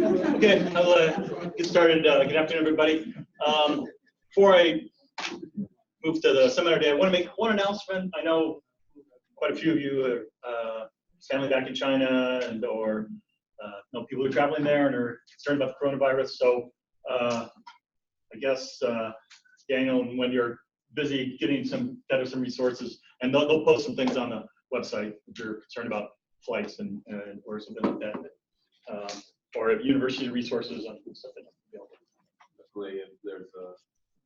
Okay, I'll get started. Good afternoon, everybody. Before I move to the seminar day, I want to make one announcement. I know quite a few of you are family back in China or know people who are traveling there and are concerned about the coronavirus. So I guess Daniel, when you're busy getting some resources, and they'll post some things on the website if you're concerned about flights and or something like that. Or university resources on stuff that you know. Definitely, if there's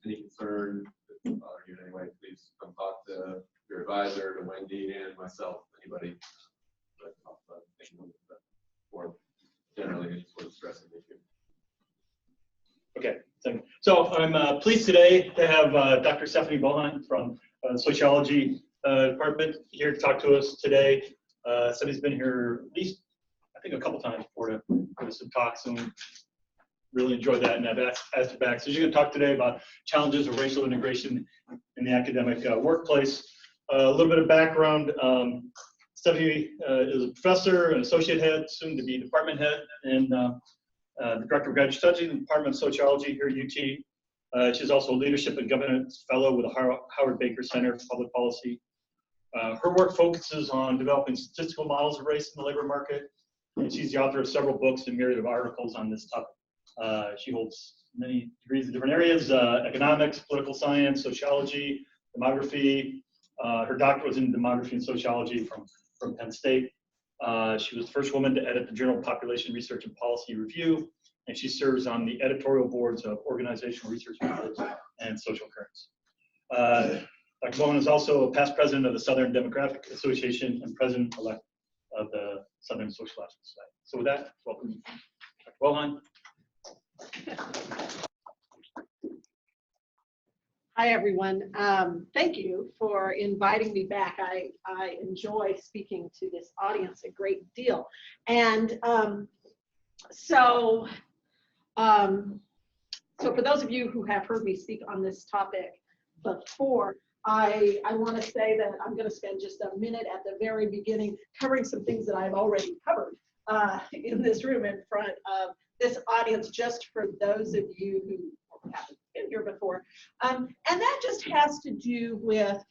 any concern, if bother you in any way, please come talk to your advisor, to Wendy and myself, anybody. Or generally any sort of stressing issue. Okay, so I'm pleased today to have Dr. Stephanie Bohon from the Sociology Department here to talk to us today. Stephanie's been here at least, I think, a couple times before to give some talks, and really enjoyed that, and I've asked her back. So she's going to talk today about challenges of racial integration in the academic workplace. A little bit of background. Stephanie is a professor, an associate head, soon to be department head, and the director of graduate studies in the Department of Sociology here at UT. She's also a leadership and governance fellow with the Howard Baker Center for Public Policy. Her work focuses on developing statistical models of race in the labor market, and she's the author of several books and myriad of articles on this topic. She holds many degrees in different areas: economics, political science, sociology, demography. Her doctorate was in demography and sociology from Penn State. She was the first woman to edit the journal Population Research and Policy Review, and she serves on the editorial boards of Organizational Research Methods and Social Currents. Dr. Bohon is also a past president of the Southern Demographic Association and president-elect of the Southern Sociological Society. So with that, welcome, Dr. Bohon. Hi, everyone. Thank you for inviting me back. I enjoy speaking to this audience a great deal. And so for those of you who have heard me speak on this topic before, I want to say that I'm going to spend just a minute at the very beginning covering some things that I've already covered in this room in front of this audience, just for those of you who haven't been here before. And that just has to do with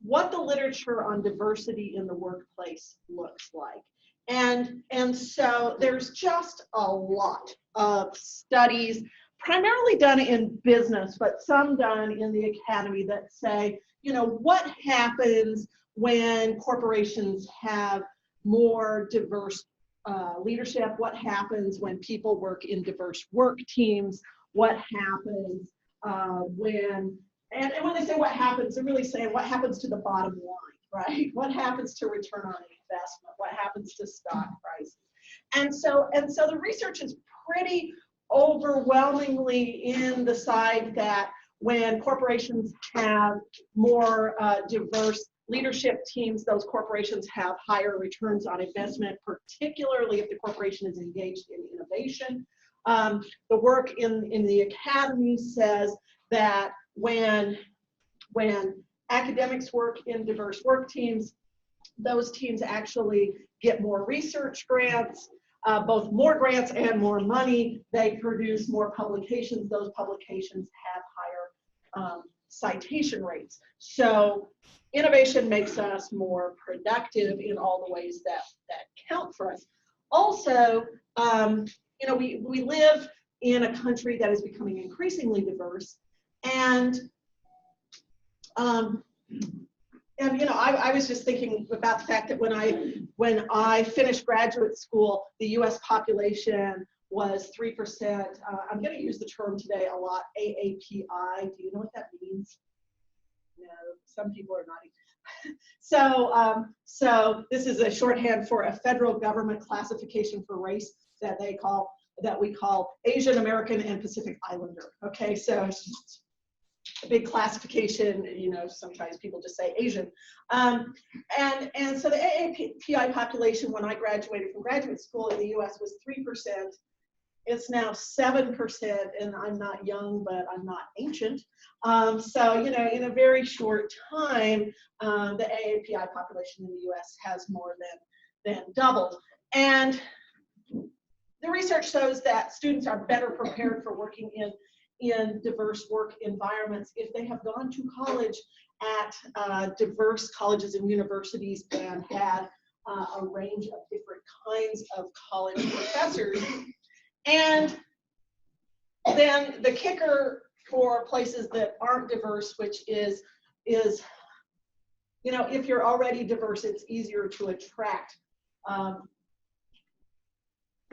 what the literature on diversity in the workplace looks like. And so there's just a lot of studies, primarily done in business, but some done in the academy, that say, you know, what happens when corporations have more diverse leadership? What happens when people work in diverse work teams? What happens when they say what happens, they're really saying what happens to the bottom line, right? What happens to return on investment? What happens to stock prices? And so the research is pretty overwhelmingly in the side that when corporations have more diverse leadership teams, those corporations have higher returns on investment, particularly if the corporation is engaged in innovation. The work in the academy says that when academics work in diverse work teams, those teams actually get more research grants, both more grants and more money. They produce more publications. Those publications have higher citation rates. So innovation makes us more productive in all the ways that count for us. Also, you know, we live in a country that is becoming increasingly diverse, and you know, I was just thinking about the fact that when I finished graduate school, the U.S. population was 3%. I'm going to use the term today a lot, AAPI. Do you know what that means? No, some people are not. So this is a shorthand for a federal government classification for race that we call Asian American and Pacific Islander. Okay, so it's just a big classification. You know, sometimes people just say Asian. And so the AAPI population when I graduated from graduate school in the U.S. was 3%. It's now 7%, and I'm not young, but I'm not ancient. So, you know, in a very short time, the AAPI population in the U.S. has more than doubled. And the research shows that students are better prepared for working in diverse work environments if they have gone to college at diverse colleges and universities and had a range of different kinds of college professors. And then the kicker for places that aren't diverse, which is, you know, if you're already diverse, it's easier to attract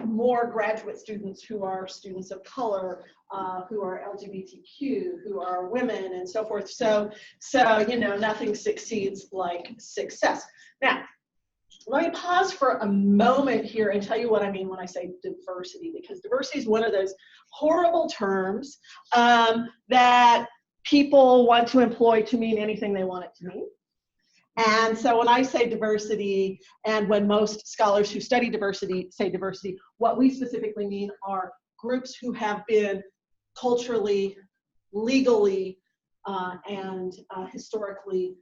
more graduate students who are students of color, who are LGBTQ, who are women, and so forth. So you know, nothing succeeds like success. Now, let me pause for a moment here and tell you what I mean when I say diversity, because diversity is one of those horrible terms that people want to employ to mean anything they want it to mean. And so when I say diversity, and when most scholars who study diversity say diversity, what we specifically mean are groups who have been culturally, legally, and historically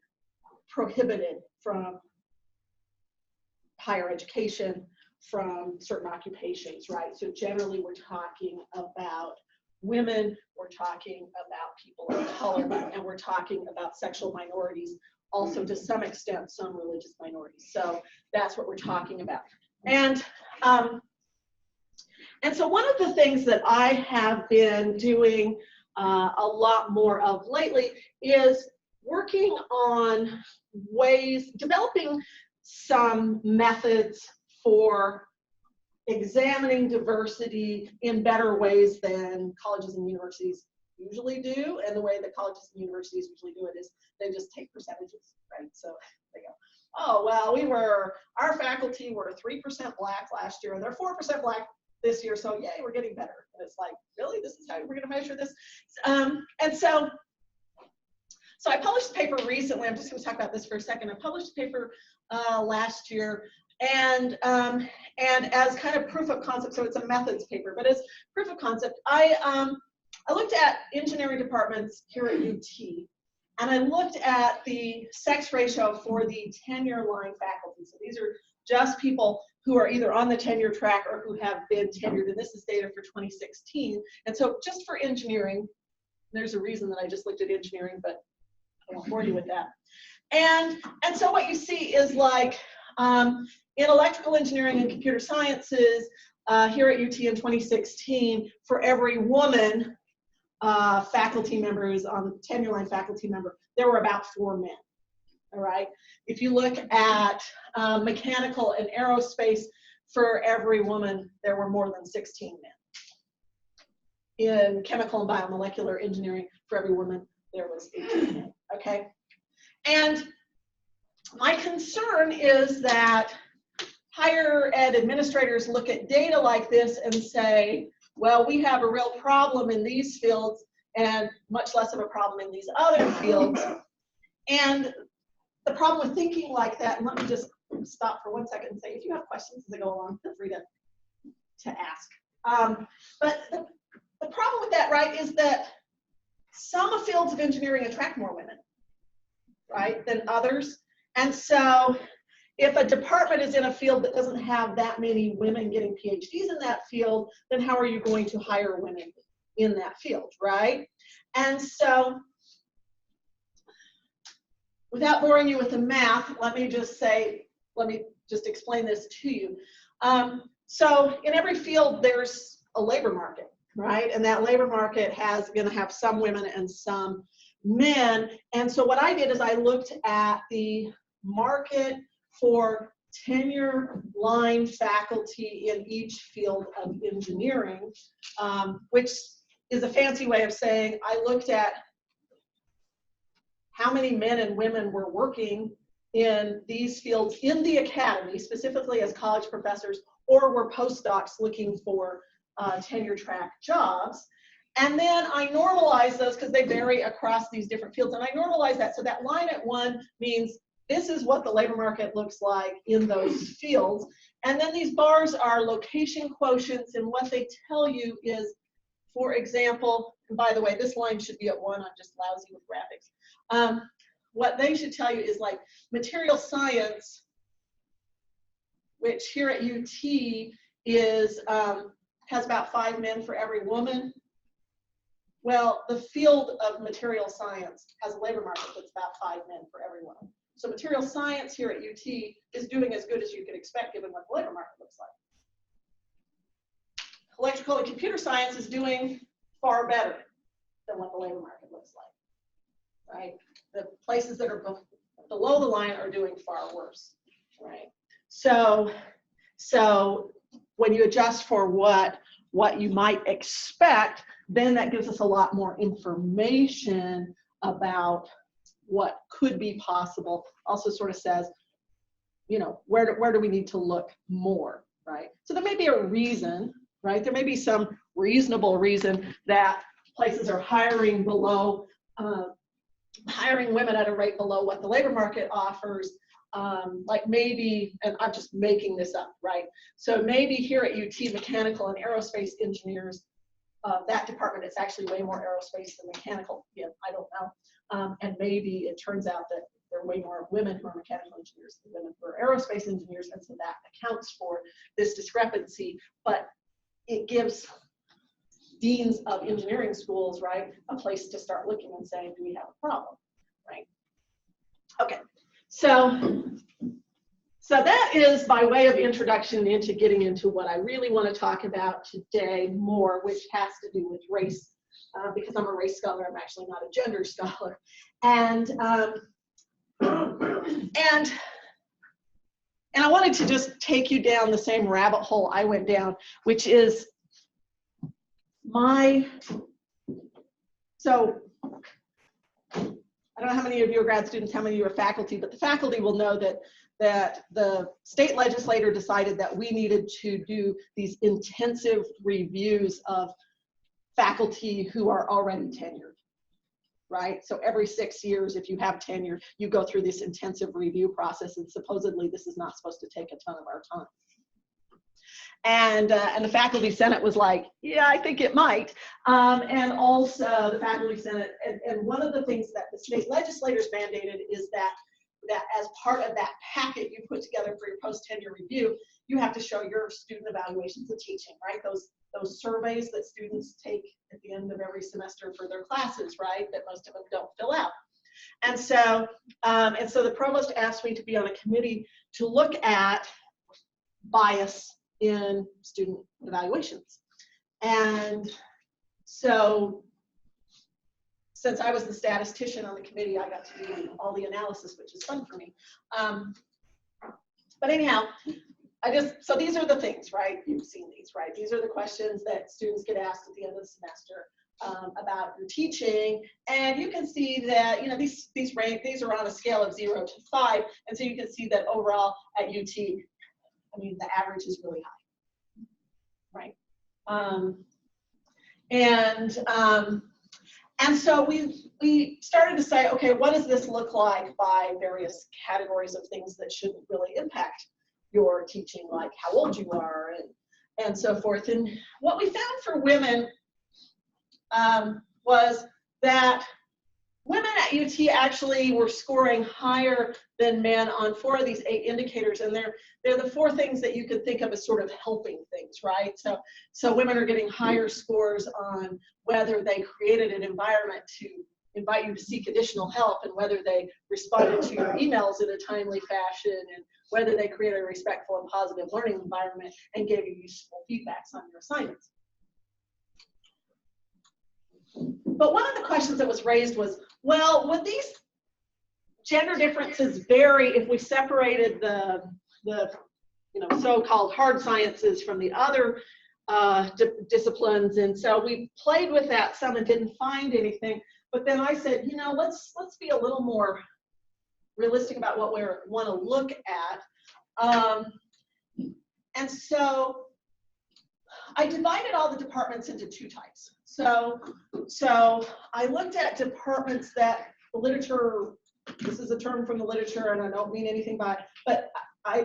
prohibited from higher education, from certain occupations, right? So generally we're talking about women, we're talking about people of color, and we're talking about sexual minorities, also to some extent some religious minorities. So that's what we're talking about. And so one of the things that I have been doing a lot more of lately is working on ways, developing some methods for examining diversity in better ways than colleges and universities usually do. And the way that colleges and universities usually do it is they just take percentages, right? So they go, oh, well, our faculty were 3% Black last year, and they're 4% Black this year, so yay, we're getting better. And it's like, really? This is how we're gonna measure this? And so I published a paper recently. I'm just gonna talk about this for a second. I published a paper last year, and as kind of proof of concept, so it's a methods paper, but as proof of concept, I looked at engineering departments here at UT, and I looked at the sex ratio for the tenure line faculty. So these are just people who are either on the tenure track or who have been tenured, and this is data for 2016. And so just for engineering, there's a reason that I just looked at engineering, but I won't bore you with that. And so what you see is like in electrical engineering and computer sciences, here at UT in 2016, for every woman faculty member who's on tenure line faculty member, there were about 4 men. All right. If you look at mechanical and aerospace, for every woman, there were more than 16 men. In chemical and biomolecular engineering, for every woman, there was 18 men. Okay. And my concern is that higher ed administrators look at data like this and say, well, we have a real problem in these fields and much less of a problem in these other fields. And the problem with thinking like that, and let me just stop for 1 second and say, if you have questions as I go along, feel free to ask. But the problem with that, right, is that some fields of engineering attract more women, right, than others. And so if a department is in a field that doesn't have that many women getting PhDs in that field, then how are you going to hire women in that field, right? And so without boring you with the math, let me just explain this to you. So in every field, there's a labor market, right? And that labor market is going to have some women and some men. And so what I did is I looked at the market for tenure line faculty in each field of engineering, which is a fancy way of saying I looked at how many men and women were working in these fields in the academy, specifically as college professors, or were postdocs looking for tenure track jobs. And then I normalize those because they vary across these different fields. And I normalize that. So that line at 1 means this is what the labor market looks like in those fields. And then these bars are location quotients. And what they tell you is, for example, and by the way, this line should be at 1. I'm just lousy with graphics. What they should tell you is like material science, which here at UT is has about 5 men for every woman. Well, the field of material science has a labor market that's about 5 men for every woman. So material science here at UT is doing as good as you could expect given what the labor market looks like. Electrical and computer science is doing far better than what the labor market looks like, right? The places that are below the line are doing far worse, right? So when you adjust for what you might expect, then that gives us a lot more information about what could be possible. Also sort of says, you know, where do we need to look more, right? So there may be a reason, right? There may be some reasonable reason that places are hiring below, hiring women at a rate below what the labor market offers. Like maybe, and I'm just making this up, right? So maybe here at UT, mechanical and aerospace engineers, that department is actually way more aerospace than mechanical. Yeah, I don't know. And maybe it turns out that there are way more women who are mechanical engineers than women who are aerospace engineers, and so that accounts for this discrepancy. But it gives deans of engineering schools, right, a place to start looking and saying, do we have a problem, right? Okay, so that is by way of introduction into getting into what I really want to talk about today more, which has to do with race, because I'm a race scholar. I'm actually not a gender scholar, and I wanted to just take you down the same rabbit hole I went down, which is so I don't know how many of you are grad students, how many of you are faculty, but the faculty will know that the state legislature decided that we needed to do these intensive reviews of faculty who are already tenured, right? So every 6 years, if you have tenure, you go through this intensive review process, and supposedly this is not supposed to take a ton of our time. And the faculty senate was like, yeah, I think it might. And also the faculty senate, and one of the things that the state legislators mandated is that as part of that packet you put together for your post-tenure review, you have to show your student evaluations of teaching, right? Those surveys that students take at the end of every semester for their classes, right? That most of them don't fill out. And so the provost asked me to be on a committee to look at bias in student evaluations. And so since I was the statistician on the committee, I got to do all the analysis, which is fun for me. But anyhow, so these are the things, right? You've seen these, right? These are the questions that students get asked at the end of the semester about your teaching. And you can see that, you know, these are on a scale of 0 to 5. And so you can see that overall at UT, I mean, the average is really high, right? And so we started to say, okay, what does this look like by various categories of things that shouldn't really impact your teaching, like how old you are and so forth. And what we found for women was that women at UT actually were scoring higher than men on 4 of these 8 indicators, and they're the 4 things that you could think of as sort of helping things, right? So women are getting higher scores on whether they created an environment to invite you to seek additional help, and whether they responded to your emails in a timely fashion, and whether they created a respectful and positive learning environment and gave you useful feedbacks on your assignments. But one of the questions that was raised was, well, would these gender differences vary if we separated the so-called hard sciences from the other disciplines? And so we played with that some and didn't find anything. But then I said, you know, let's be a little more realistic about what we want to look at. And so I divided all the departments into 2 types. So I looked at departments that the literature, this is a term from the literature and I don't mean anything by it, but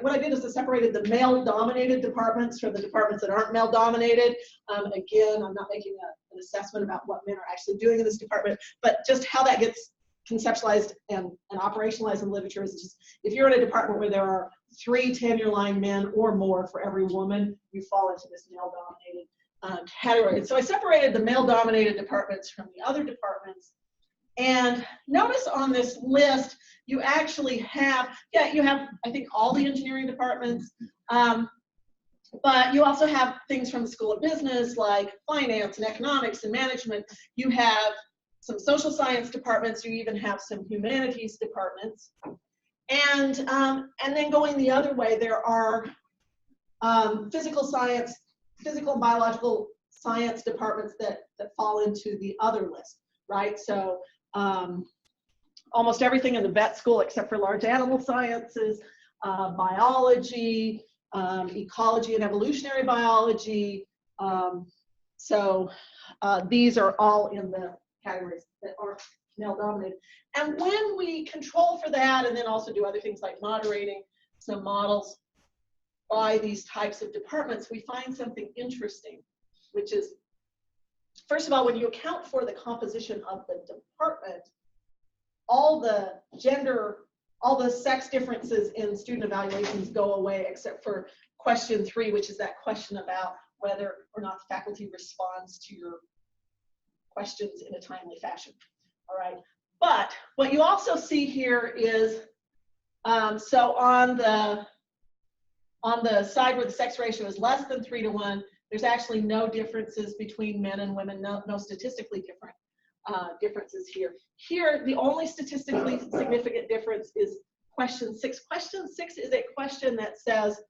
what I did is I separated the male-dominated departments from the departments that aren't male-dominated. Again, I'm not making an assessment about what men are actually doing in this department, but just how that gets conceptualized and operationalized in literature is just, if you're in a department where there are 3 tenure line men or more for every woman, you fall into this male-dominated categories. So I separated the male-dominated departments from the other departments. And notice on this list, you actually have, you have, I think, all the engineering departments, but you also have things from the School of Business like finance and economics and management. You have some social science departments. You even have some humanities departments. And then going the other way, there are physical and biological science departments that fall into the other list, right? So almost everything in the vet school except for large animal sciences, biology, ecology and evolutionary biology. These are all in the categories that are male dominated. And when we control for that and then also do other things like moderating some models by these types of departments, we find something interesting, which is, first of all, when you account for the composition of the department, all the gender, all the sex differences in student evaluations go away except for question 3, which is that question about whether or not the faculty responds to your questions in a timely fashion. All right. But what you also see here is, so on the side where the sex ratio is less than 3:1, there's actually no differences between men and women, no statistically different differences here. Here, the only statistically significant difference is question 6. Question 6 is a question that says,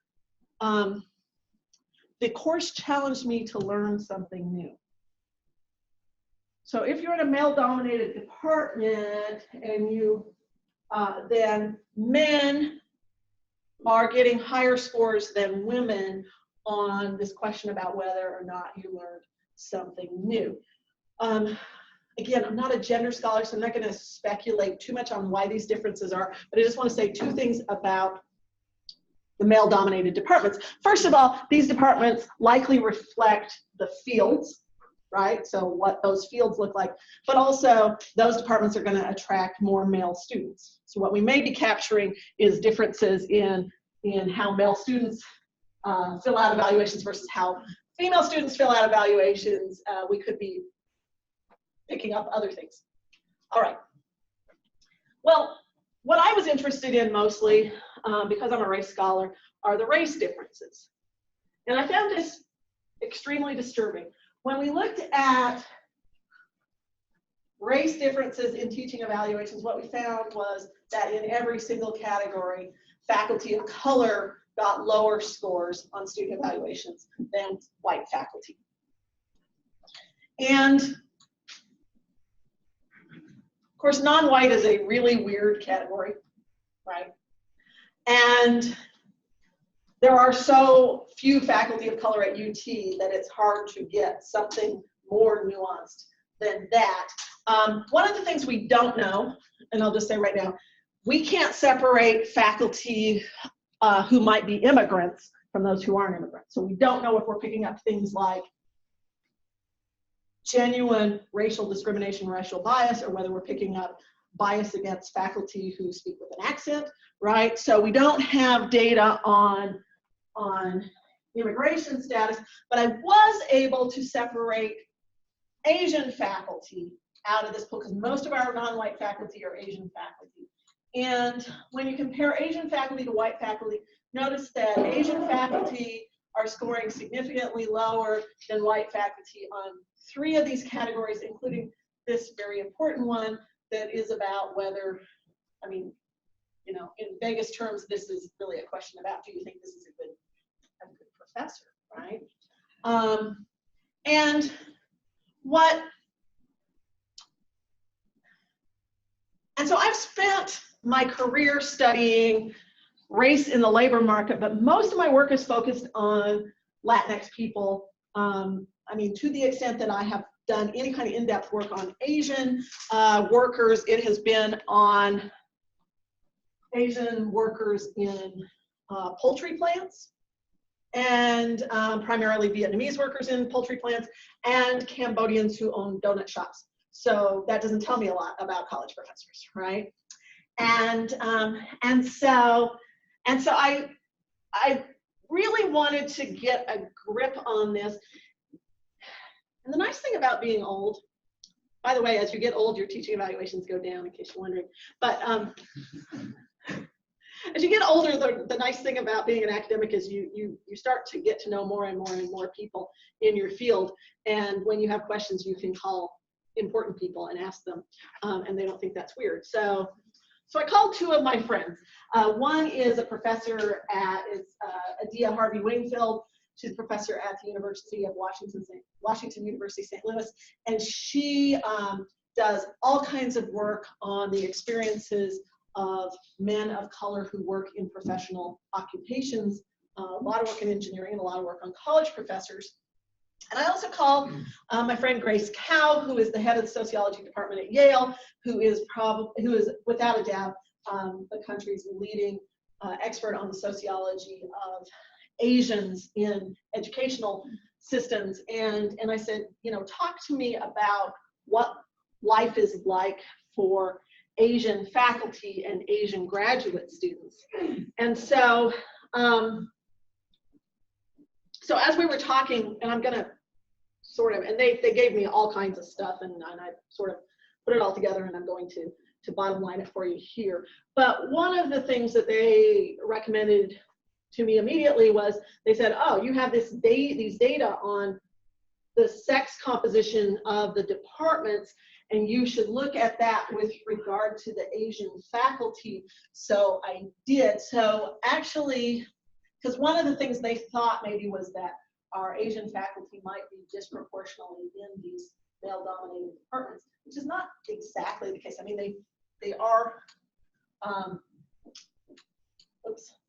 the course challenged me to learn something new. So if you're in a male-dominated department and then men are getting higher scores than women on this question about whether or not you learned something new. Again, I'm not a gender scholar, so I'm not going to speculate too much on why these differences are, but I just want to say 2 things about the male-dominated departments. First of all, these departments likely reflect the fields, right? So what those fields look like, but also those departments are going to attract more male students. So what we may be capturing is differences in how male students fill out evaluations versus how female students fill out evaluations. We could be picking up other things. All right. Well, what I was interested in mostly, because I'm a race scholar, are the race differences. And I found this extremely disturbing. When we looked at race differences in teaching evaluations, what we found was that in every single category, faculty of color got lower scores on student evaluations than white faculty. And of course, non-white is a really weird category, right? And there are so few faculty of color at UT that it's hard to get something more nuanced than that. One of the things we don't know, and I'll just say right now, we can't separate faculty who might be immigrants from those who aren't immigrants. So we don't know if we're picking up things like genuine racial discrimination, racial bias, or whether we're picking up bias against faculty who speak with an accent, right? So we don't have data on immigration status, but I was able to separate Asian faculty out of this pool because most of our non-white faculty are Asian faculty. And when you compare Asian faculty to white faculty, notice that Asian faculty are scoring significantly lower than white faculty on 3 of these categories, including this very important one that is about whether, I mean, you know, in Vegas terms, this is really a question about, do you think this is a good professor, right? And so I've spent my career studying race in the labor market, but most of my work is focused on Latinx people. I mean, to the extent that I have done any kind of in-depth work on Asian workers, it has been on Asian workers in poultry plants, and primarily Vietnamese workers in poultry plants, and Cambodians who own donut shops. So that doesn't tell me a lot about college professors, right? And so I really wanted to get a grip on this. And the nice thing about being old, by the way, as you get old, your teaching evaluations go down, in case you're wondering. But as you get older, the nice thing about being an academic is you start to get to know more and more and more people in your field. And when you have questions, you can call important people and ask them, and they don't think that's weird. So I called two of my friends. One is a professor at Adia Harvey Wingfield. She's a professor at the University of Washington University, St. Louis, and she does all kinds of work on the experiences of men of color who work in professional occupations, a lot of work in engineering and a lot of work on college professors. And I also called my friend Grace Cow, who is the head of the sociology department at Yale, who is without a doubt the country's leading expert on the sociology of Asians in educational systems. And I said, talk to me about what life is like for Asian faculty and Asian graduate students. And so, so as we were talking, and I'm gonna and they gave me all kinds of stuff, and I sort of put it all together, and I'm going to bottom line it for you here. But one of the things that they recommended to me immediately was, they said, oh, you have these data on the sex composition of the departments, and you should look at that with regard to the Asian faculty. So I did. So actually, because one of the things they thought maybe was that our Asian faculty might be disproportionately in these male-dominated departments, which is not exactly the case. I mean, they are,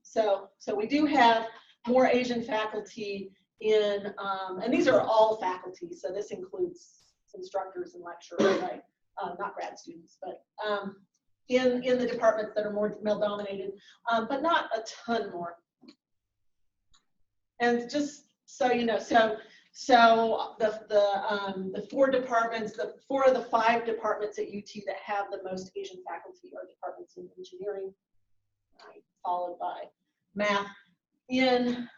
so we do have more Asian faculty in, and these are all faculty, so this includes instructors and lecturers, right? Not grad students, but in the departments that are more male-dominated, but not a ton more. And just so you know, so the four departments, four of the five departments at UT that have the most Asian faculty are departments in engineering, followed by math. In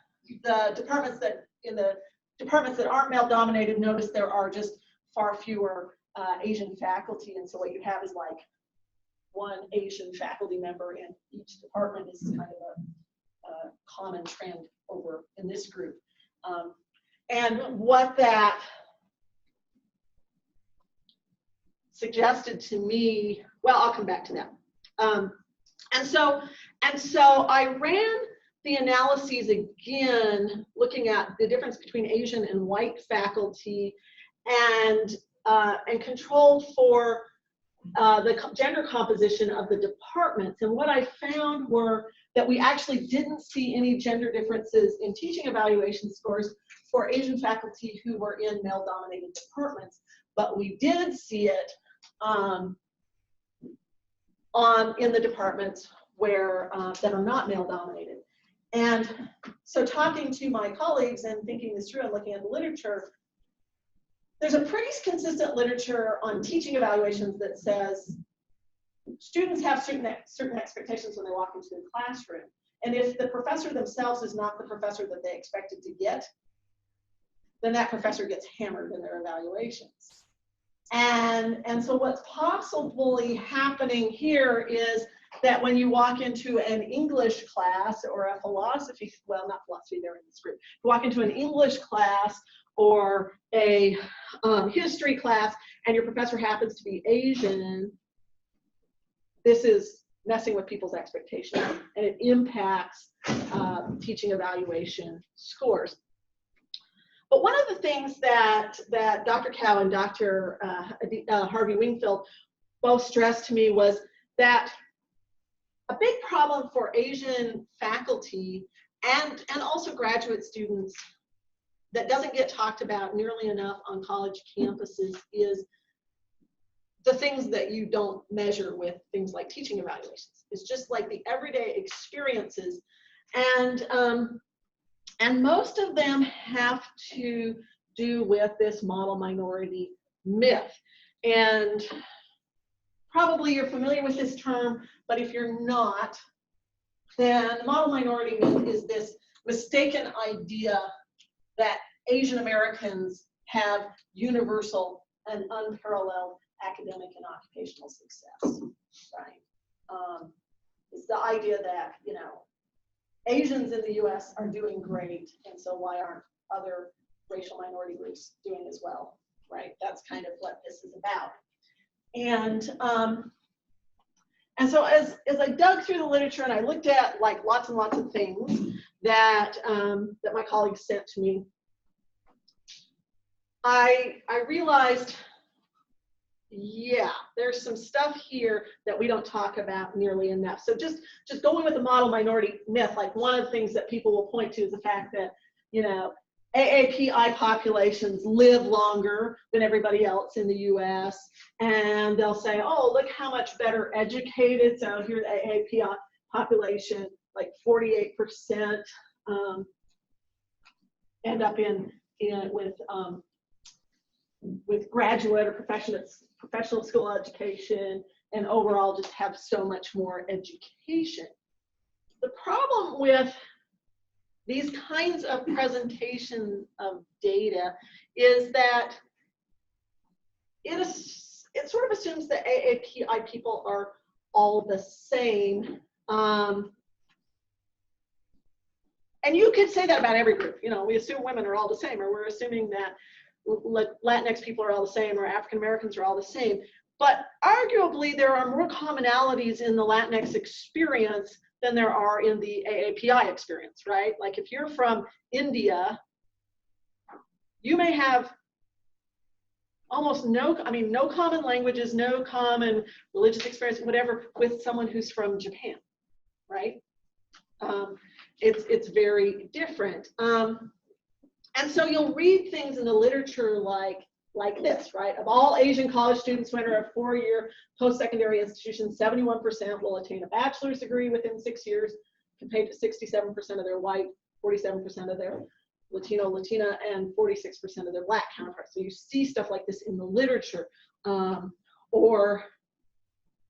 the departments that aren't male-dominated, notice there are just far fewer Asian faculty, and so what you have is like one Asian faculty member in each department is kind of a common trend over in this group. And what that suggested to me, well, I'll come back to that. And so I ran the analyses again, looking at the difference between Asian and white faculty, and control for the gender composition of the departments. And what I found were that we actually didn't see any gender differences in teaching evaluation scores for Asian faculty who were in male-dominated departments, but we did see it in the departments where that are not male-dominated. And so talking to my colleagues and thinking this through and looking at the literature, there's a pretty consistent literature on teaching evaluations that says students have certain expectations when they walk into the classroom. And if the professor themselves is not the professor that they expected to get, then that professor gets hammered in their evaluations. And so what's possibly happening here is that when you walk into an English class or a philosophy, well, not philosophy, they're in this group. You walk into an English class or a history class and your professor happens to be Asian, this is messing with people's expectations and it impacts teaching evaluation scores. But one of the things that Dr. Cow and Dr. Harvey Wingfield both stressed to me was that a big problem for Asian faculty and also graduate students that doesn't get talked about nearly enough on college campuses is the things that you don't measure with things like teaching evaluations. It's just like the everyday experiences. And most of them have to do with this model minority myth. And probably you're familiar with this term, but if you're not, then model minority myth is this mistaken idea that Asian Americans have universal and unparalleled academic and occupational success, right? It's the idea that, you know, Asians in the US are doing great, and so why aren't other racial minority groups doing as well, right? That's kind of what this is about. And so as I dug through the literature and I looked at like lots and lots of things that, that my colleagues sent to me, I realized, yeah, there's some stuff here that we don't talk about nearly enough. So just going with the model minority myth, like one of the things that people will point to is the fact that, you know, AAPI populations live longer than everybody else in the US. And they'll say, oh, look how much better educated. So here's the AAPI population, like 48% end up with graduate or professional school education, and overall just have so much more education. The problem with these kinds of presentation of data is that it sort of assumes that AAPI people are all the same. And you could say that about every group. You know, we assume women are all the same, or we're assuming that Latinx people are all the same, or African Americans are all the same. But arguably, there are more commonalities in the Latinx experience than there are in the AAPI experience, right? Like if you're from India, you may have almost no common languages, no common religious experience, whatever, with someone who's from Japan, right? It's very different. And so you'll read things in the literature like this, right? Of all Asian college students who enter a 4-year post-secondary institution, 71% will attain a bachelor's degree within 6 years, compared to 67% of their white, 47% of their Latino, Latina, and 46% of their Black counterparts. So you see stuff like this in the literature, or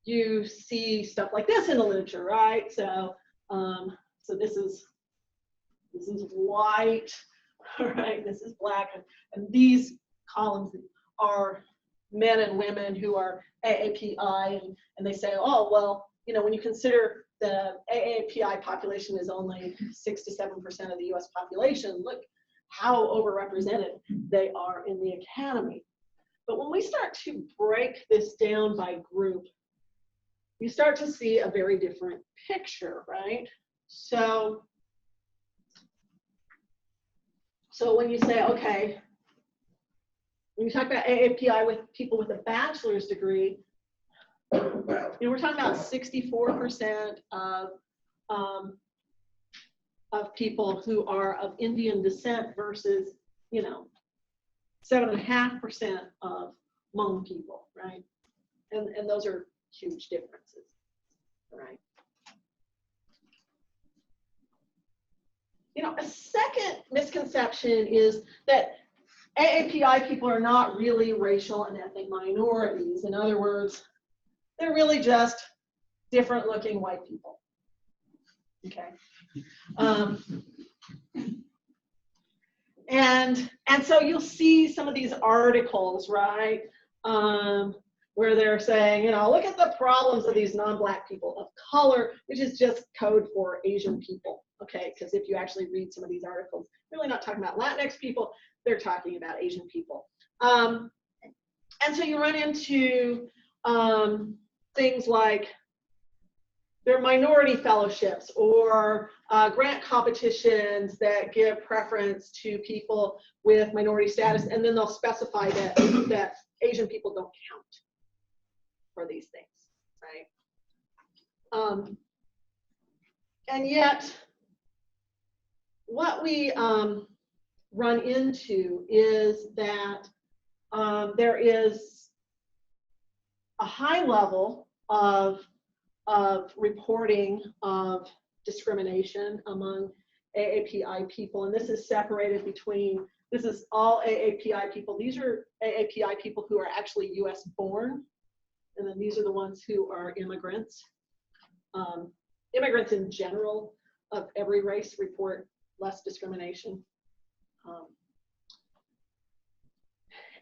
you see stuff like this in the literature, right? So, so this is white, right? This is Black, and these columns are men and women who are AAPI, and they say, oh, well, you know, when you consider the AAPI population is only 6 to 7% of the US population, look how overrepresented they are in the academy. But when we start to break this down by group, you start to see a very different picture, right? So when you say, okay, when you talk about AAPI with people with a bachelor's degree, you know, we're talking about 64% of people who are of Indian descent versus, you know, 7.5% of Hmong people, right? And those are huge differences, right? You know, a second misconception is that AAPI people are not really racial and ethnic minorities. In other words, they're really just different looking white people. Okay. And so you'll see some of these articles, right, where they're saying, you know, look at the problems of these non-Black people of color, which is just code for Asian people. Okay, because if you actually read some of these articles, they're really not talking about Latinx people, they're talking about Asian people. And so you run into things like their minority fellowships or grant competitions that give preference to people with minority status, and then they'll specify that Asian people don't count for these things, right? And yet, what we run into is that there is a high level of reporting of discrimination among AAPI people, and this is separated between, this is all AAPI people. These are AAPI people who are actually US born, and then these are the ones who are immigrants. Immigrants in general of every race report less discrimination.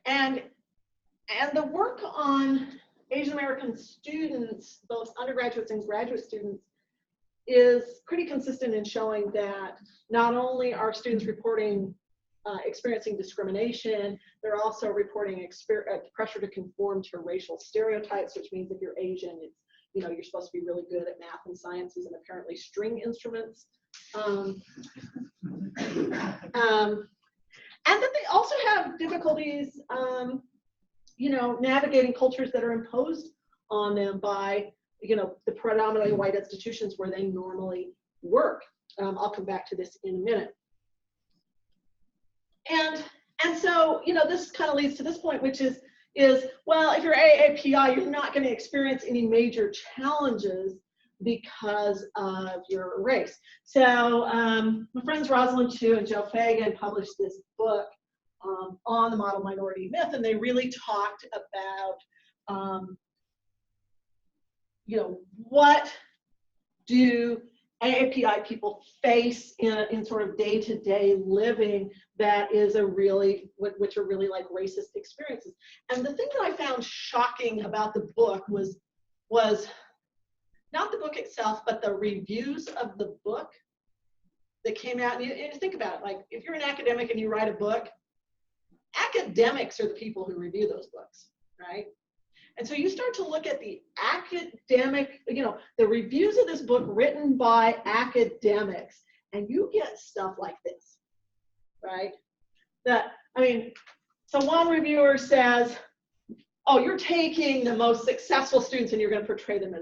And the work on Asian American students, both undergraduates and graduate students, is pretty consistent in showing that not only are students reporting experiencing discrimination, they're also reporting pressure to conform to racial stereotypes, which means if you're Asian, it's, you're supposed to be really good at math and sciences and apparently string instruments. And that they also have difficulties, navigating cultures that are imposed on them by, the predominantly white institutions where they normally work. I'll come back to this in a minute. And so, this kind of leads to this point, which is, well, if you're AAPI, you're not going to experience any major challenges because of your race. So my friends Rosalind Chu and Joe Fagan published this book on the model minority myth, and they really talked about, what do AAPI people face in sort of day-to-day living that is which are really like racist experiences. And the thing that I found shocking about the book was not the book itself, but the reviews of the book that came out. And you think about it, like if you're an academic and you write a book, academics are the people who review those books, right? And so you start to look at the academic, the reviews of this book written by academics, and you get stuff like this, right? So one reviewer says, oh, you're taking the most successful students and you're going to portray them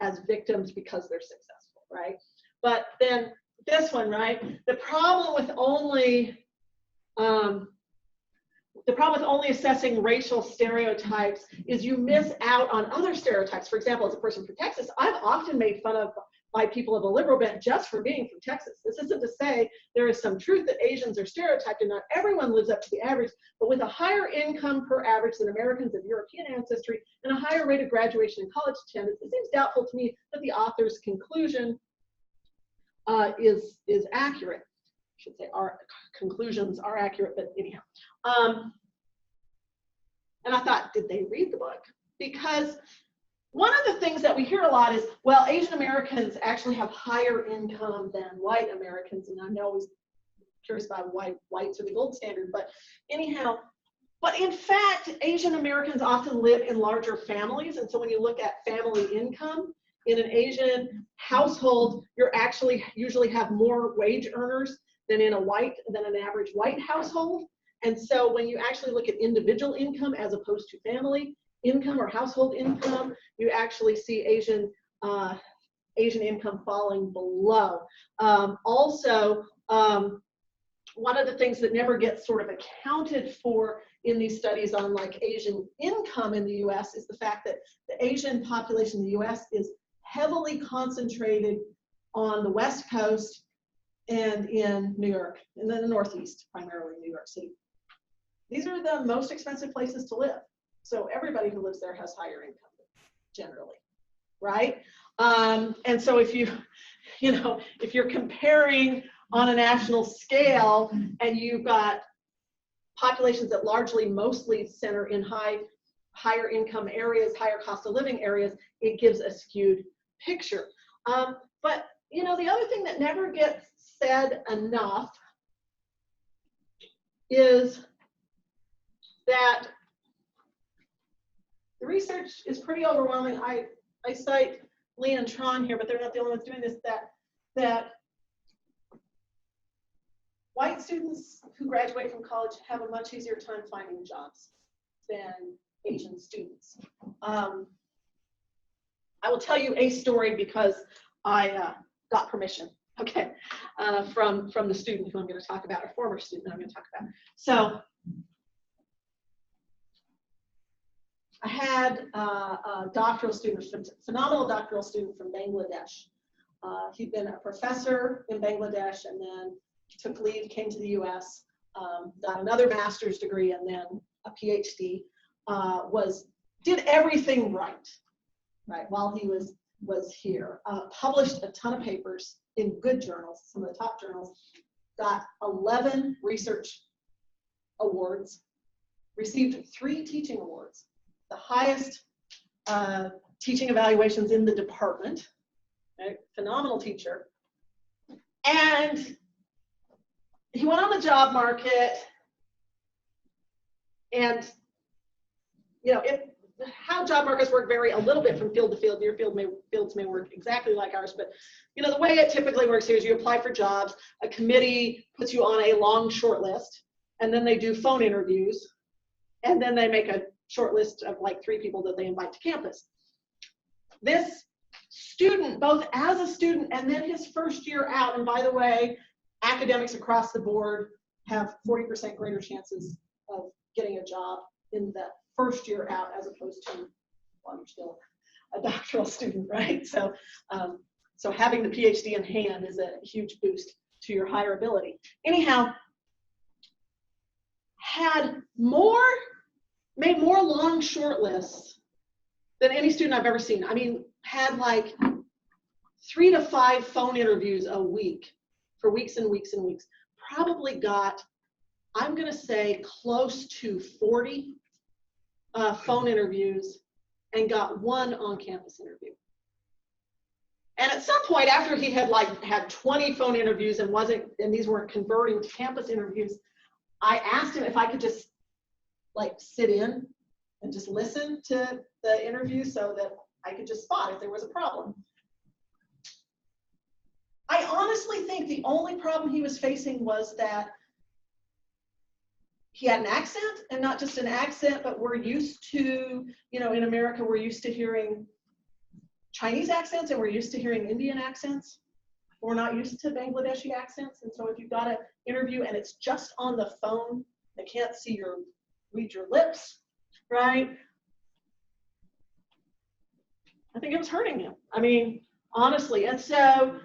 as victims because they're successful, right? But then this one, right? The problem with only assessing racial stereotypes is you miss out on other stereotypes. For example, as a person from Texas, I've often made fun of by people of a liberal bent just for being from Texas. This isn't to say there is some truth that Asians are stereotyped and not everyone lives up to the average, but with a higher income per average than Americans of European ancestry and a higher rate of graduation and college attendance, it seems doubtful to me that the author's conclusion is accurate. I should say our conclusions are accurate, but anyhow. And I thought, did they read the book? Because one of the things that we hear a lot is, well, Asian Americans actually have higher income than white Americans. And I'm always curious about why whites are the gold standard. But anyhow, but in fact, Asian Americans often live in larger families. And so when you look at family income in an Asian household, you're actually usually have more wage earners than an average white household. And so when you actually look at individual income as opposed to family income or household income, you actually see Asian income falling below. Also, one of the things that never gets sort of accounted for in these studies on like Asian income in the US is the fact that the Asian population in the US is heavily concentrated on the West Coast and in New York, and then the Northeast, primarily New York City. These are the most expensive places to live. So everybody who lives there has higher income, generally, right? And so if if you're comparing on a national scale and you've got populations that mostly center in higher income areas, higher cost of living areas, it gives a skewed picture. But the other thing that never gets said enough is that the research is pretty overwhelming. I cite Lee and Tron here, but they're not the only ones doing this, that white students who graduate from college have a much easier time finding jobs than Asian students. I will tell you a story because I got permission, okay, from the student who I'm going to talk about, or former student I'm going to talk about. So I had a doctoral student, a phenomenal doctoral student from Bangladesh. He'd been a professor in Bangladesh and then took leave, came to the US, got another master's degree and then a PhD, did everything right while he was here. Published a ton of papers in good journals, some of the top journals, got 11 research awards, received 3 teaching awards, the highest teaching evaluations in the department, right? Phenomenal teacher. And he went on the job market, and how job markets work vary a little bit from field to field. Your fields may work exactly like ours, but the way it typically works here is you apply for jobs, a committee puts you on a long short list, and then they do phone interviews, and then they make a short list of like 3 people that they invite to campus. This student, both as a student and then his first year out, and by the way, academics across the board have 40% greater chances of getting a job in the first year out as opposed to while you're still a doctoral student, right? So, so having the PhD in hand is a huge boost to your higher ability. Anyhow, made more long short lists than any student I've ever seen. I mean, had like 3 to 5 phone interviews a week for weeks and weeks and weeks. Probably got, I'm gonna say, close to 40 phone interviews and got 1 on-campus interview. And at some point after he had had 20 phone interviews and these weren't converting to campus interviews, I asked him if I could just sit in and just listen to the interview so that I could just spot if there was a problem. I honestly think the only problem he was facing was that he had an accent, and not just an accent, but we're used to, in America, we're used to hearing Chinese accents and we're used to hearing Indian accents. We're not used to Bangladeshi accents. And so if you've got an interview and it's just on the phone, they can't read your lips, right? I think it was hurting him. I mean, honestly. And so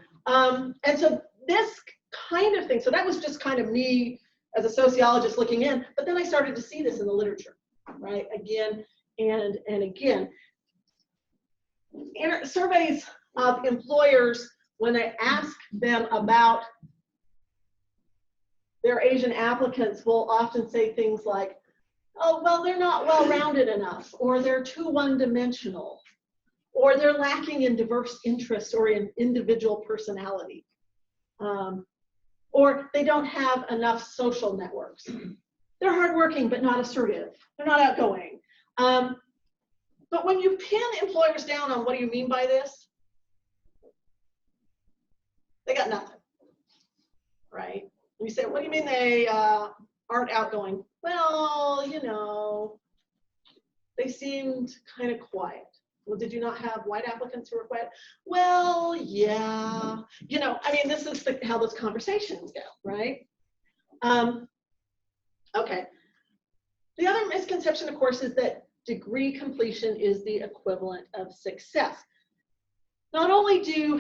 this kind of thing, so that was just kind of me as a sociologist looking in, but then I started to see this in the literature, right? Again and again. Surveys of employers, when they ask them about their Asian applicants, will often say things like, oh, well, they're not well-rounded enough, or they're too one-dimensional, or they're lacking in diverse interests or in individual personality. Or they don't have enough social networks. They're hardworking, but not assertive. They're not outgoing. But when you pin employers down on what do you mean by this, they got nothing, right? And you say, what do you mean they aren't outgoing? Well, they seemed kind of quiet. Well, did you not have white applicants who were quiet? Well, yeah. This is how those conversations go, right? Okay. The other misconception, of course, is that degree completion is the equivalent of success. Not only do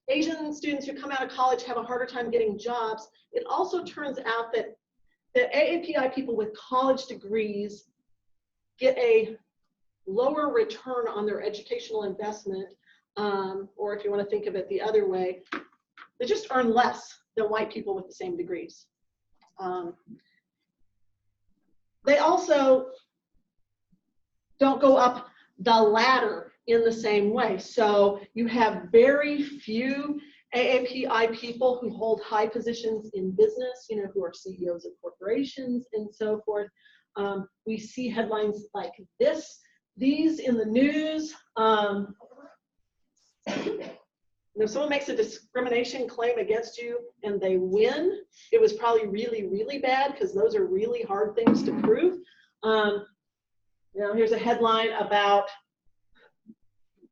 Asian students who come out of college have a harder time getting jobs, it also turns out that AAPI people with college degrees get a lower return on their educational investment, or if you want to think of it the other way, they just earn less than white people with the same degrees. They also don't go up the ladder in the same way. So you have very few AAPI people who hold high positions in business, who are CEOs of corporations and so forth. We see headlines like these in the news. If someone makes a discrimination claim against you and they win, it was probably really, really bad, because those are really hard things to prove. Here's a headline about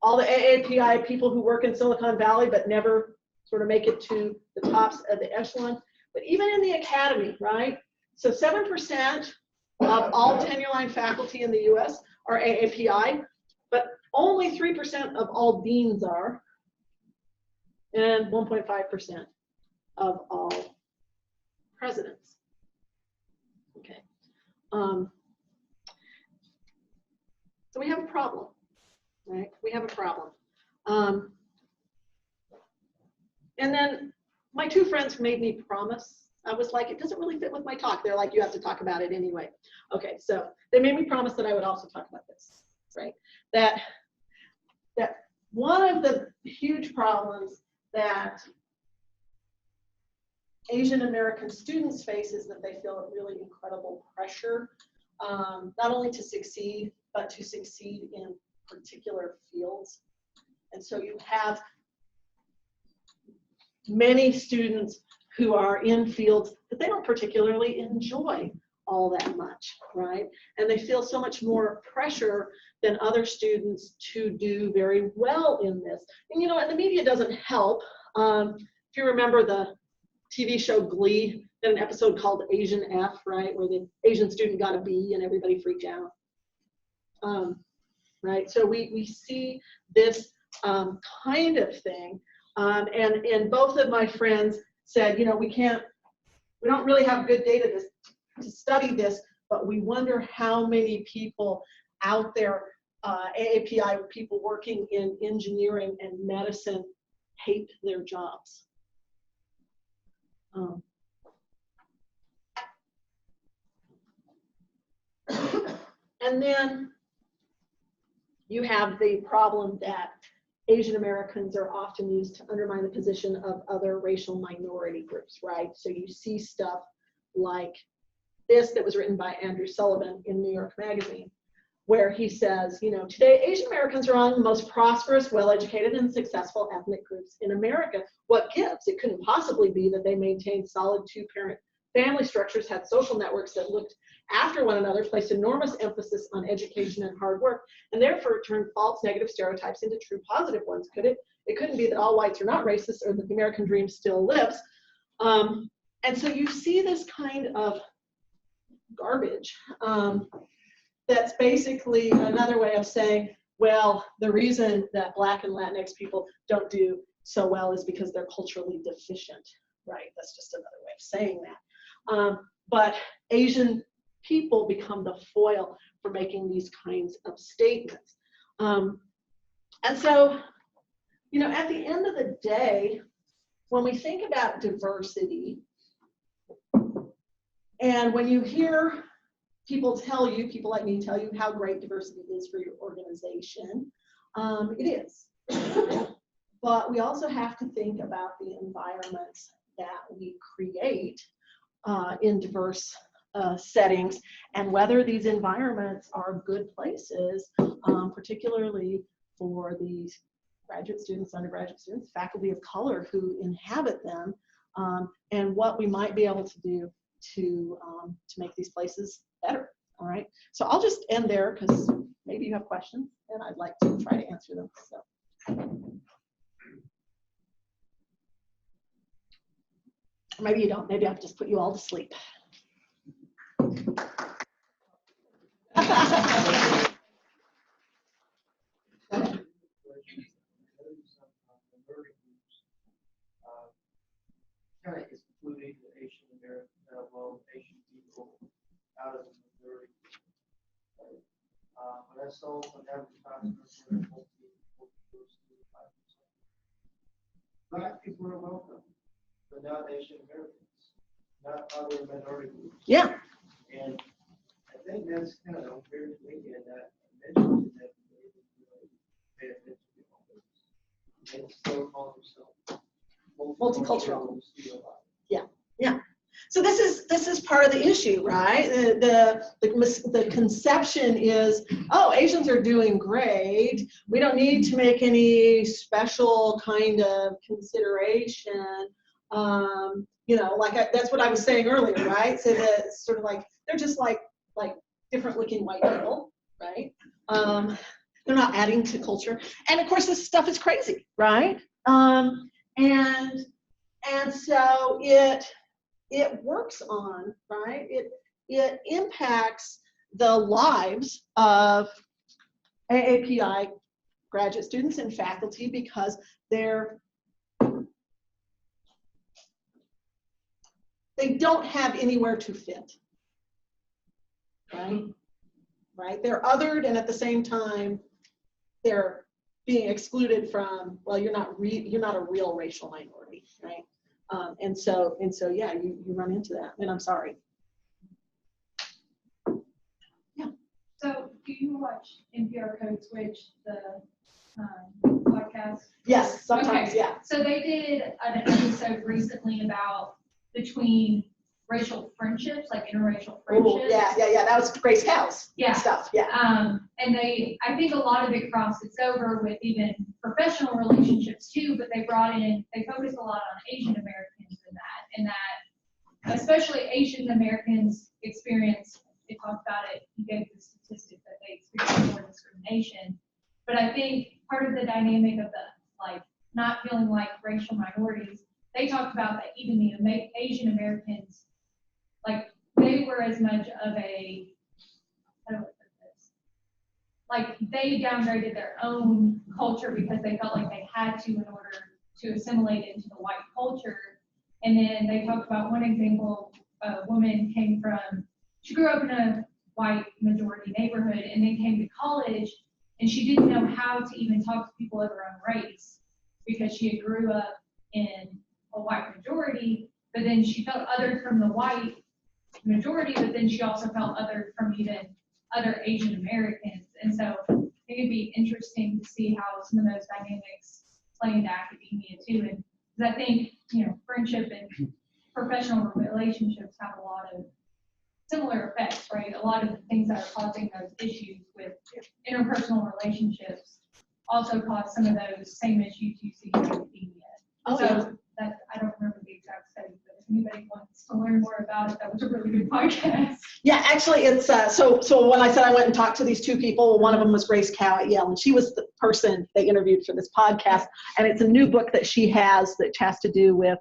all the AAPI people who work in Silicon Valley but never sort of make it to the tops of the echelon. But even in the academy, right? So 7% of all tenure-line faculty in the US are AAPI, but only 3% of all deans are, and 1.5% of all presidents. Okay. So we have a problem, right? We have a problem. And then my 2 friends made me promise I was like, it doesn't really fit with my talk. They're like, you have to talk about it anyway. Okay, so they made me promise that I would also talk about this, right? That one of the huge problems that Asian American students face is that they feel really incredible pressure, not only to succeed, but to succeed in particular fields. And so you have many students who are in fields that they don't particularly enjoy all that much, right? And they feel so much more pressure than other students to do very well in this. And and the media doesn't help. If you remember the TV show Glee, had an episode called Asian F, right? Where the Asian student got a B and everybody freaked out. Right, so we see this kind of thing. And both of my friends said, we don't really have good data to study this, but we wonder how many people out there, AAPI people working in engineering and medicine, hate their jobs. And then you have the problem that Asian Americans are often used to undermine the position of other racial minority groups, right? So you see stuff like this that was written by Andrew Sullivan in New York Magazine, where he says, today Asian Americans are among the most prosperous, well-educated, and successful ethnic groups in America. What gives? It couldn't possibly be that they maintained solid two-parent family structures, had social networks that looked after one another, placed enormous emphasis on education and hard work, and therefore turned false negative stereotypes into true positive ones. Could it? It couldn't be that all whites are not racist or that the American dream still lives. And so you see this kind of garbage that's basically another way of saying, well, the reason that Black and Latinx people don't do so well is because they're culturally deficient, right? That's just another way of saying that. But Asian people become the foil for making these kinds of statements. And so, at the end of the day, when we think about diversity, and when you hear people like me tell you how great diversity is for your organization, it is. But we also have to think about the environments that we create in diverse settings, and whether these environments are good places, particularly for these graduate students, undergraduate students, faculty of color who inhabit them, and what we might be able to do to make these places better. All right, so I'll just end there because maybe you have questions and I'd like to try to answer them. So. Or maybe you don't. Maybe I'll just put you all to sleep. Kind of excluding the Asian American, Asian people out of the majority. Right? But I saw some advertisements where Black people are welcome, but not Asian Americans, not other minority groups. Yeah. And I think that's kind of unfair to me, and that I mentioned that pay attention to all this. And still call themselves multicultural. Yeah, yeah. So this is part of the issue, right? The conception is, oh, Asians are doing great. We don't need to make any special kind of consideration. That's what I was saying earlier, right? So that it's sort of like they're just like different looking white people, right? They're not adding to culture, and of course this stuff is crazy, right? And so it works on, right? It impacts the lives of AAPI graduate students and faculty because they don't have anywhere to fit, right? Right? They're othered, and at the same time, they're being excluded from, well, you're not a real racial minority, right? And so yeah, you run into that, and I'm sorry. So do you watch NPR Code Switch, the podcast? Yes, sometimes, Okay. yeah. So they did an episode recently about between racial friendships, like interracial friendships. Ooh, yeah. That was Grace Cow's Yeah. stuff, yeah. And I think a lot of it crosses over with even professional relationships too, but they focused a lot on Asian Americans in that especially Asian Americans experience, they talked about it, you gave the statistic that they experience more discrimination. But I think part of the dynamic of the, not feeling like racial minorities, they talked about that even the Asian Americans, they were as much of a, how do I put this? They downgraded their own culture because they felt like they had to in order to assimilate into the white culture. And then they talked about one example, a woman she grew up in a white majority neighborhood and then came to college, and she didn't know how to even talk to people of her own race because she had grew up in a white majority, but then she felt othered from the white majority, but then she also felt othered from even other Asian Americans. And so I think it'd be interesting to see how some of those dynamics play into academia too. And because I think, friendship and professional relationships have a lot of similar effects, right? A lot of the things that are causing those issues with interpersonal relationships also cause some of those same issues you see in academia. Oh, So yeah. I don't remember the exact study, but if anybody wants to learn more about it, that was a really good podcast. Yeah, actually, it's so when I said I went and talked to these two people, one of them was Grace Cow at Yale, and she was the person they interviewed for this podcast. And it's a new book that she has that has to do with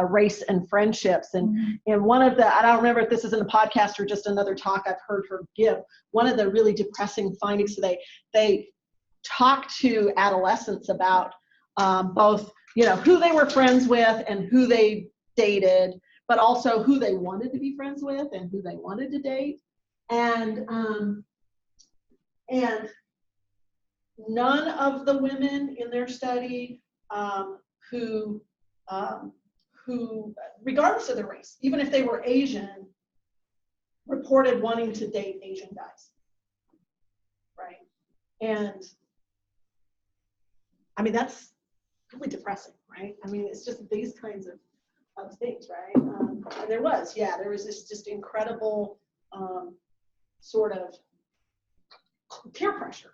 race and friendships. And one of the, I don't remember if this is in the podcast or just another talk I've heard her give, one of the really depressing findings today, they talked to adolescents about both, who they were friends with and who they dated, but also who they wanted to be friends with and who they wanted to date. And none of the women in their study who, regardless of their race, even if they were Asian, reported wanting to date Asian guys, right? And I mean, that's really depressing, right? I mean, it's just these kinds of things, right? And there was this just incredible sort of peer pressure,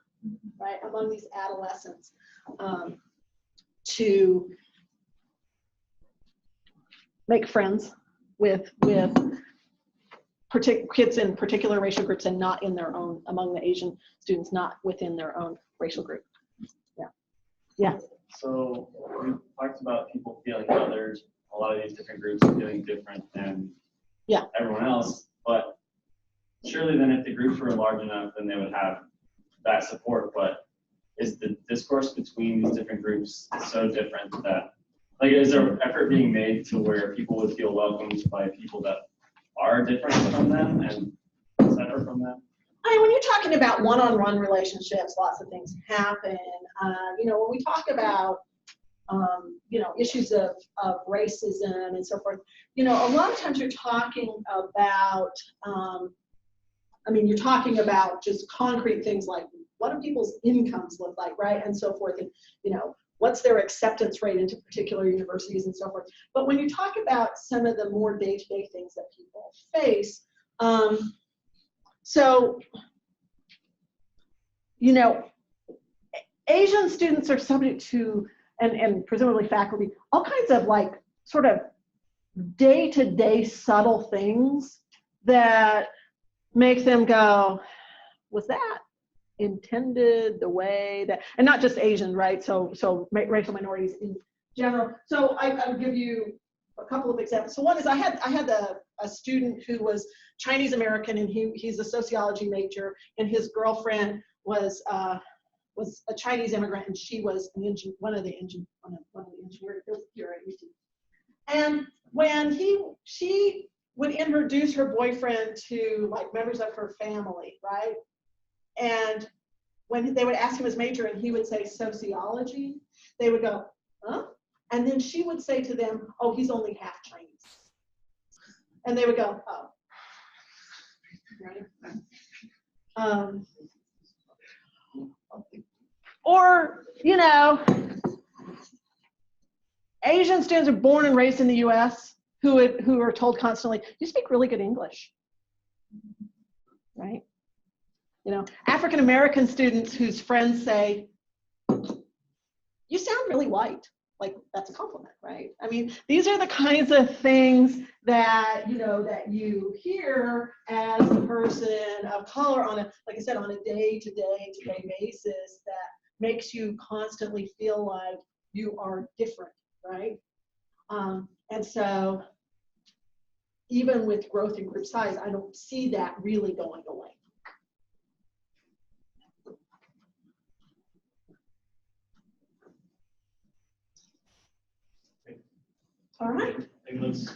right, among these adolescents to make friends with kids in particular racial groups and not in their own, among the Asian students, not within their own racial group. Yeah. So we talked about people feeling othered. A lot of these different groups are feeling different than everyone else. But surely then if the groups were large enough, then they would have that support. But is the discourse between these different groups so different that, is there effort being made to where people would feel welcomed by people that are different from them and separate from them? I mean, when you're talking about one-on-one relationships, lots of things happen. When we talk about, issues of racism and so forth, a lot of times you're talking about, you're talking about just concrete things like what do people's incomes look like, right? And so forth. And, what's their acceptance rate into particular universities and so forth. But when you talk about some of the more day-to-day things that people face, so, Asian students are subject to, and presumably faculty, all kinds of sort of day-to-day subtle things that make them go, was that intended the way that, and not just Asian, right? So racial minorities in general. So I'll give you a couple of examples. So one is I had a student who was Chinese American, and he's a sociology major, and his girlfriend was a Chinese immigrant, and she was one of the engineers here at UT. And when she would introduce her boyfriend to members of her family, right? And when they would ask him his major and he would say sociology, they would go, huh? And then she would say to them, oh, he's only half Chinese. And they would go, oh. Right? Or, you know, Asian students are born and raised in the US who are told constantly, you speak really good English, right? You know, African American students whose friends say, you sound really white. Like, that's a compliment, right? I mean, these are the kinds of things that, you know, that you hear as a person of color on a, like I said, on a day-to-day basis that makes you constantly feel like you are different, right? And so even with growth in group size, I don't see that really going away. All right. Let's